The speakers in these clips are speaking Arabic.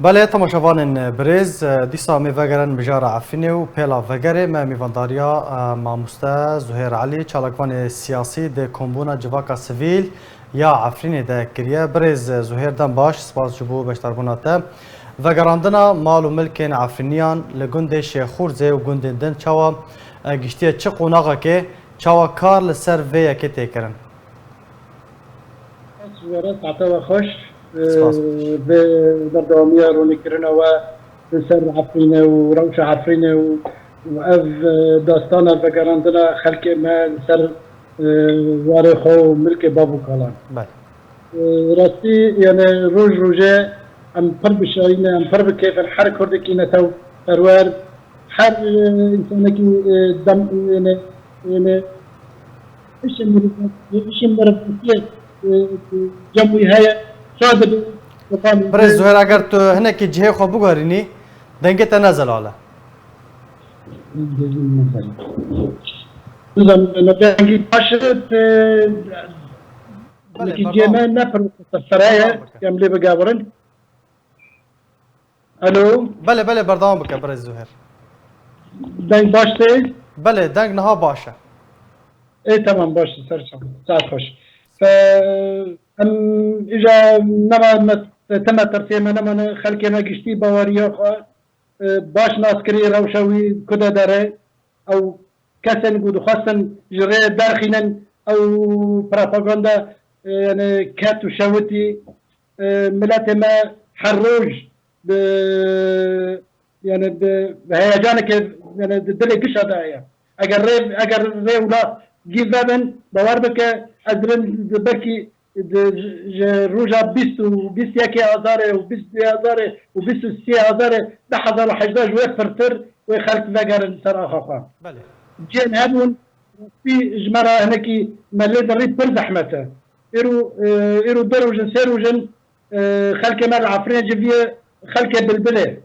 بله تماشاوان برز دیسا میوگرن بجار عفینه و پیلا وگره ما میوانداریا ماموسته زهیر علی چالکوان سیاسی ده کمبونا جواکا سویل یا عفرینه ده کریه برز زهیر دن باش سپاس جبو بشتربوناته وگراندنا مال و ملکین عفرینیان لگنده شیخورزه و گنده دن چاوا گشتیه چه قوناغا که چاوا کار لسر ویه که تیکرن خوش به بردامی رونی کردن و سر عفرینه و روش عفرینه و اف داستان بگراندنا خلق ما سر وارخو ملک بابو کالان. راستی یعنی روزه ام پر بشاینه ام پر بکیف هر کرده کی نتو پرور هر انسانی کی دم یعنی ایش مربوطه جمعی های برز زهیر اگر تو هنکی جهه خواه بگارینی دنگه تا نزل آله دنگی باشد که جمعه نپر سرایه یملی بگاورن الو بله بله بردام بکن برز زهیر دنگ باشته؟ بله دنگ نها باشه ای تمام باشه سرچم ساعت خوش ام اجا نما تم ترسيم نما خلقي ما قشتي بواريا باش ناسكري روشوي كدا داره او كسن قد خاصن جري دارخنا او بروباغندا يعني كاتو شوتي ملات ما حروج ب يعني بهيجانك يعني دلي قشة دايا اگر ري ولا جيفابن بواربك ادرن بكي روجا 20 ياكي ازاره و 20 و 26 10 و 11 وفرتر ويخلق فقر صراحه خا بله جن هبون في جمره هناكي مليد الريب برزحمته ايرو دروجن سيروجن خلق مال عفرين جبيه خلق بلبله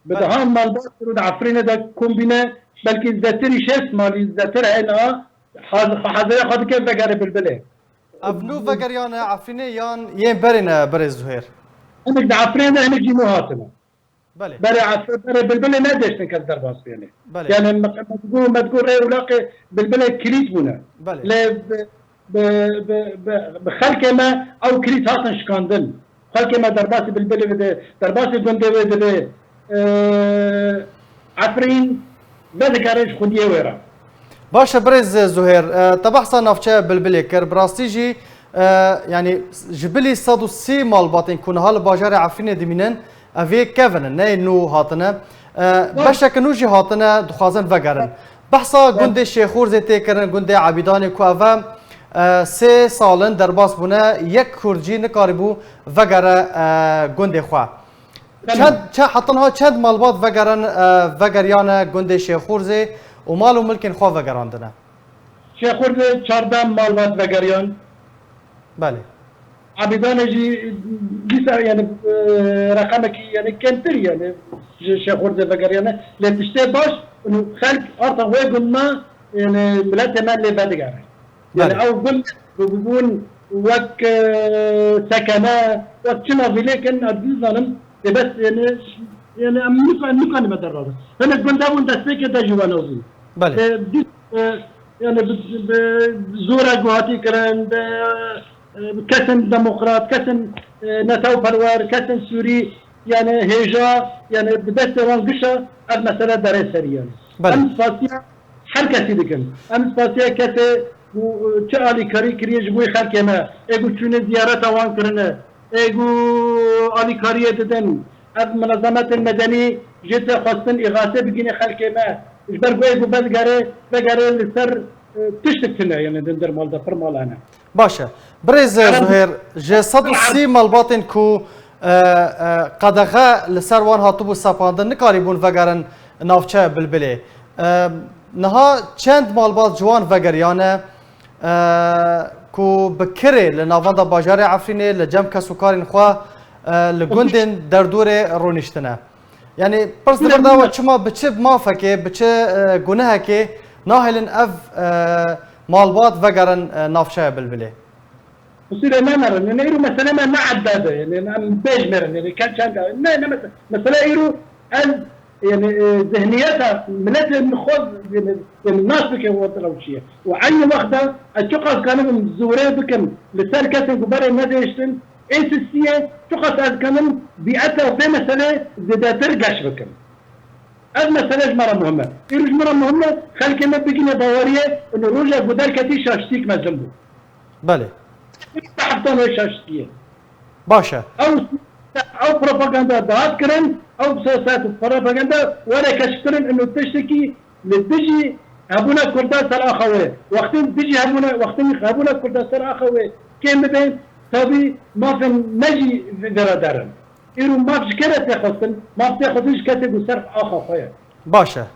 بدهم مال بطرود عفرين ده كومبينه بلكي زاتري شيس مالي زاتر هنا حاضر خد كيف فقر بلبله ابنو وگریان عفرینه یان یم برینه برز زهیر انك ده عفرينه هناك جيمو هاتنا بله بري بلبله ما دشنا كذا باص يعني بله يعني ما تقول رأي ولاقي بلبله كريت بنا بله لا بخلك ما او كريت هاتن شكاندن خلك ما درباسي بلبله بده درباسي بنده بده عفرين بذكرش خديه ويرا باشه برز زهیر تبحثا نافچه بلبلی کر براستی جی یعنی جبلی 130 مال باتن کنه حال باجار عفرینه دمینن اوی کونن نه نو هاتنه باشه کنو جی هاتنه دخوازن وگرن بحثا گنده شیخور زیتی کرن گنده عبیدان کو اوه 3 سالن درباس بونه یک کرجی نکاربو وگره گنده خواه چند حتی ها چند مالبات وگرن وگریان گنده شیخور زی و مال و ملکن خواه وگراندنه شیخور 14 مالبات وگریان بله عبيدان جي بيسا يعني رقمك يعني كنتر يعني شيخور زي فقريانا اللي تشتي باش انه خلق ارطا ويقلنا يعني ملات مال اللي بدقار يعني او قل بيقول وك سكنة وك شنا في لكن ارجو ظالم بس يعني امنوك ما درابه فانا قلت داون دستيك دا جوانوزي بله يعني بزورة قواتي كرن كسن ديمقراط كسن نتاو بروار كسن سوري يعني هيجا يعني بدست وانقشة المسألة داري سريا أمس فاسيا حركة سيدكن أمس فاسيا كسي وشالي كاري كريج بوي خلق ما ايقو تشوني زيارة وان كرنا ايقو آلي كارية ددن المنظمات المدني جدا خاصن إغاثة بقيني خلق ما اجبر ايقو بقاري لسر تشتكتنا يعني دندر مال دفر مال أنا باشه برز زهیر جه 130 مالباتن کو قدغه لسر وان هاتوبو سپاندن نکاری بون وگرن نافچه بلبله نها چند مالبات جوان وگریانه کو بکره لناواندا باجار عفرینه لجم کسو کارین خواه لگندن در دور رونشتنه یعنی پرس دبرده و چما بچه مافکه بچه گناه که ناهلن اف مالبات وگرن نافچه بلبله وصير ما نرى يعني إيرو مثلا ما عدادة يعني بيج مرن يعني كان شان لا مثلا إيرو أن يعني ذهنيتها ملت المخوض يعني الناس بك وطلوشية وعين واحدة أتوقع كانوا من زوري بكم لسال كاسن كبار الناس يشتن إنسية توقع كانوا بيئتها في مسألة زي ترجعش بكم المسألة مرة مهمة إيروج مرة مهمة خلي كلمة بيجينا ضوارية إنه روجا قدر كتير شاشتيك ما جنبه بله حطانه شاشتية باشا او بروباغندا ضغط كرن او سياسات بروباغندا ولا كشكرن انه تشتكي للدجي هبونا كردان سر اخوي وقتين دجي هبونا كردان سر اخوي كيف بين تبي ما في نجي في دردرن إيرو ما في كده تاخذن ما بتاخذش كاتب صرف اخوي باشا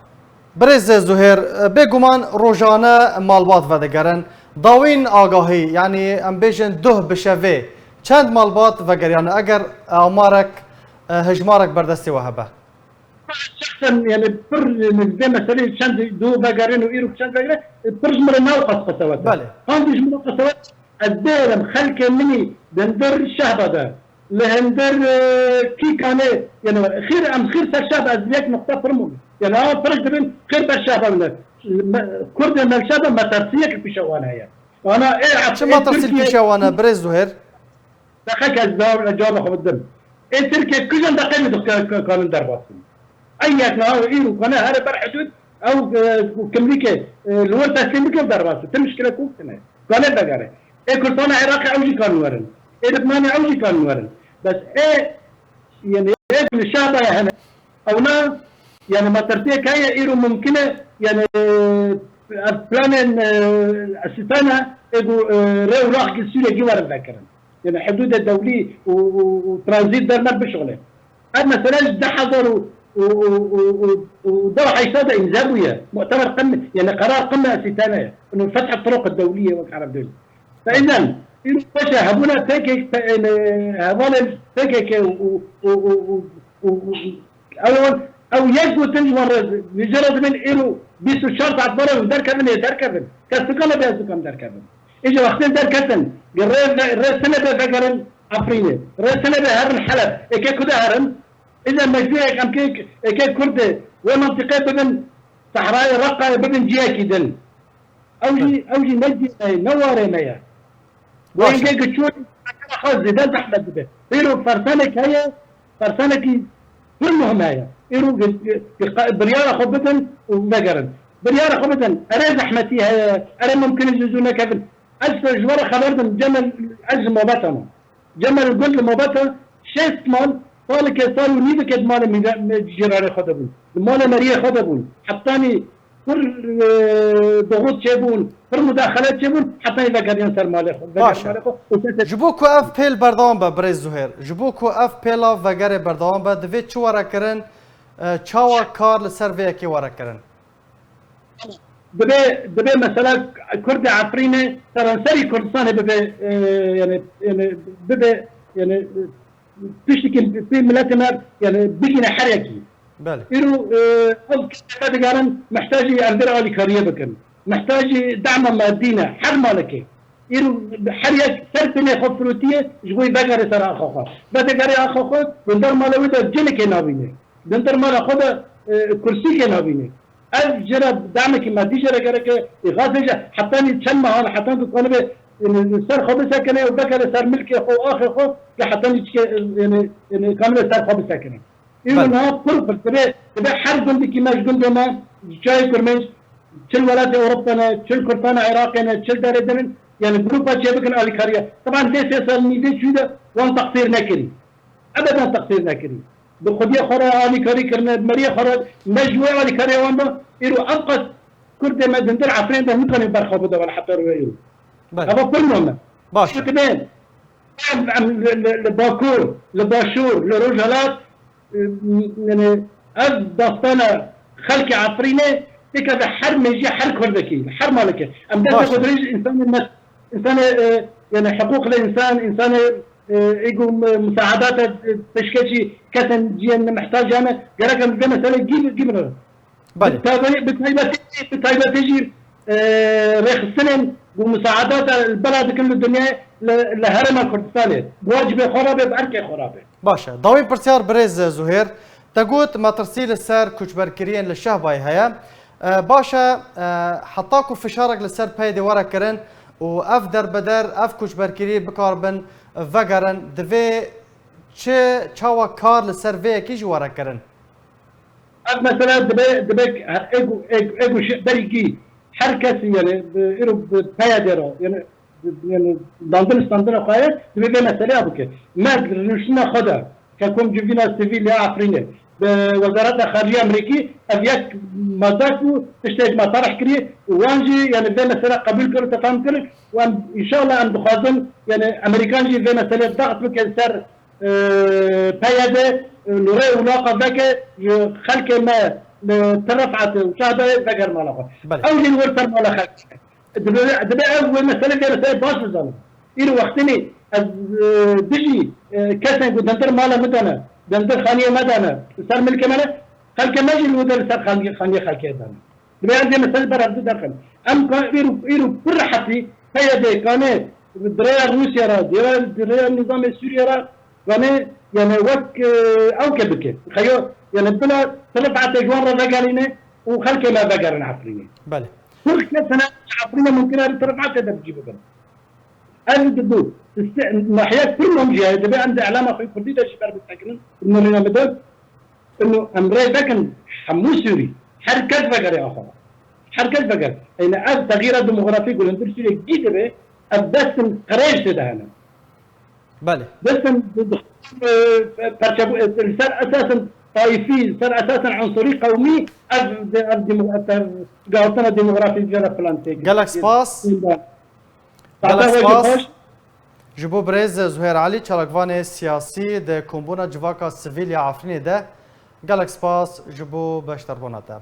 برز زهير بيجومان روجانا مالبات ودقرن داوين آگاهی يعني ام بیشن ده بشوه چند مالبات وگر يعني اگر آمارك هجمارك بردستی وهبه شخصا يعني بر زي مثلا شند دو بقرين وإيرو شند بقرين برج مرة ناقص قسوات بله هندش مرة قسوات الديرم خلك مني دندر الشهبة ده لهندر كي كان يعني خير سر شهبة أزليك نقطة فرمون يعني أنا برج دبن خير بالشهبة من كرد من الشهبة ما ترسيك في شوانا يعني وأنا إيه شو ما ترسل في شوانا برز زهير دقيقة الجواب أخو الدم إيه تركيا كل دقيقة دكتور كانوا درباسين ايات نهار ايرو قناه هذا بر حدود او كمليكه الول تسليم كيف دراسه المشكله كوكتنا قناه بقره ايه كرتون عراقي اوجي كانوا ورن ايه لبناني اوجي كانوا ورن بس ايه يعني ايه الشعب هنا او نا يعني ما ترتيك هي ايرو ممكنه يعني بلان الستانه ايجو رو راح سوريا جي ورن ذاكرا يعني حدود الدولي وترانزيت درنا بشغله هذا مثلا ده حضروا ودور حيصادة إنزابوية مؤتمر قمة يعني قرار قمة ستانية إنه فتح الطرق الدولية والعرب دول فإذا إنه باشا هبونا تكك هبونا تكك أو يجبو تنجمر مجرد من إنه بيسو الشرط عبارة من دار كذن دار كذن كاستقالة بيسو كم دار كذن إجا وقتين دار كذن الرئيس سنة بفقرن عفرينة الرئيس سنة بهرن حلب إكي كده هرن إذا مجموعة أم كيك كردة ومنطقة بدن صحراء رقة بدن جياكي دن أوجي نجي نواري ميا وين كيك تشوف خلاص ده زحمة ده إيرو فرسانك هي فرسانك كلهم هي إيرو بريارة خبطن وبقرن بريارة خبطن أرى زحمتي هي أرى ممكن يجوزونا كذا أسر جوار خبرتن جمل أجل مباتنا جمل قل مباتا شيء مال قال صاروا نيبك مال جيران خدبون مال مريه خدبون حطاني كل ضغوط شابون كل مداخلات شابون حطاني بقريان صار مالي باشا جبوكو اف بيل بردوان با بريز زهير جبوكو اف بيلا وغير بردوان با دفيت شو ورا كرن تشاوا كار لسيرفيا كي ورا كرن دبي مثلا كرد عفرينه ترانسري كردستان يعني دبي يعني تشتكي في ملاتنا يعني بيجينا حركي بله إنه كذا قارن محتاج أردر على كارية بكن محتاج دعم مادينا حر مالكي إنه حريك سرتني خفروتية جوي بقرة سر أخوها بقرة أخوها بندر ماله وده جنك نابينه بندر ماله خدا كرسي كنابينه أجرب دعمك مادي جرا جرا إغاثة حتى نتشمع هذا حتى تقول سر خبز ساكنه وبكر سر ملكي خو اخر خو لحتى يعني كامل سر خبز ساكنه إنه نها فرق تبع حرب عندك كيماش قندنا جاي كرمش كل ولايات أوروبا كل كرتان عراقنا كل داردن يعني جروبات شبكة الكارية طبعا ليس يسألني ليش شو وان تقصير نكري أبدا تقصير نكري بخدية خرا الكاري كرنا مريا خرا مجموعة الكارية وانا إنه أنقذ كرد ما دندر عفرين ده ممكن يبرخوا بده ولا حتى رؤيه هذا كلهم باشا كمان لباكور لباشور لرجالات يعني دستانا خلق عفرينه هيك حر ميجي حر كردكي حر مالكي ام ده قدريش انسان يعني حقوق الانسان انسان يقول مساعدات تشكيشي كتن جين محتاج انا قالك زي مثلا جيب بالتالي تجي ريخ السنن ومساعدات البلد كل الدنيا لهرم كردستان بواجب خرابه بارك خرابه باشا ضوي برسيار بريز زهير تقول ما ترسيل السر كوشبركريين للشهباي هيا باشا حطاكو فشارك للسر بايدي ورا كرن واف در بدر اف كوشبركري بكاربن فقرن دفي چاوا كار للسر في كيج ورا كرن مثلا دبك ايجو بريكي حركه يعني ايرو بايدرو يعني لندن ستاندر خايف دبي مساله ابوك ما رشنا خدا ككم جبنا سيفيل افريقيا بوزاره الخارجيه الامريكي ابيك مزاكو تشتاج ما طرح كري وانجي يعني في مساله قبول كر تفهم كر وان ان شاء الله ان بخازن يعني امريكان جي في مساله ضغط بكسر بايده نوري ولاقه ذاك خلك ما ترفعت وشاهده ذكر مالها او اللي ورث مالها خلك دبي اول مساله في مساله باش بزن إيرو وقتني دجي كاسن قد دنتر مالا مدانا دنتر خانية مدانا صار ملك مالا خلك ما جي الودر صار خانية خلك يدانا دبي عندي مسألة برد داخل أم إيرو برحتي هي ده كانت دريا روسيا را دريا النظام السوري را كانت يعني وك أو كبكة خيو يعني بلا ثلاثة جوار را قالينه وخلك ما بقرن عفريني بله كل سنة عفرينه ممكن هذه ترفعت هذا بتجيبه كده أنا ضده ناحية كلهم جاي دبي عند إعلام أخوي كردي ده شباب بتسكنن إنه لنا بدل إنه أمري ده كان حمو سوري حركة فقر يا أخوة حركة فقر إن أب تغيير الديموغرافي قول أنت سوري جديد به أبدأ قريش ده هنا بله بس برشبو صار أساسا طائفي صار أساسا عنصري قومي قاعدنا الديموغرافي جرى فلانتي جالكس باس جالكس باس جبو بريز زهير علي چالکوان سیاسی ده کمبونا جواکا سیویلیا عفرینی ده جالکس باس جبو بشتر بوناتا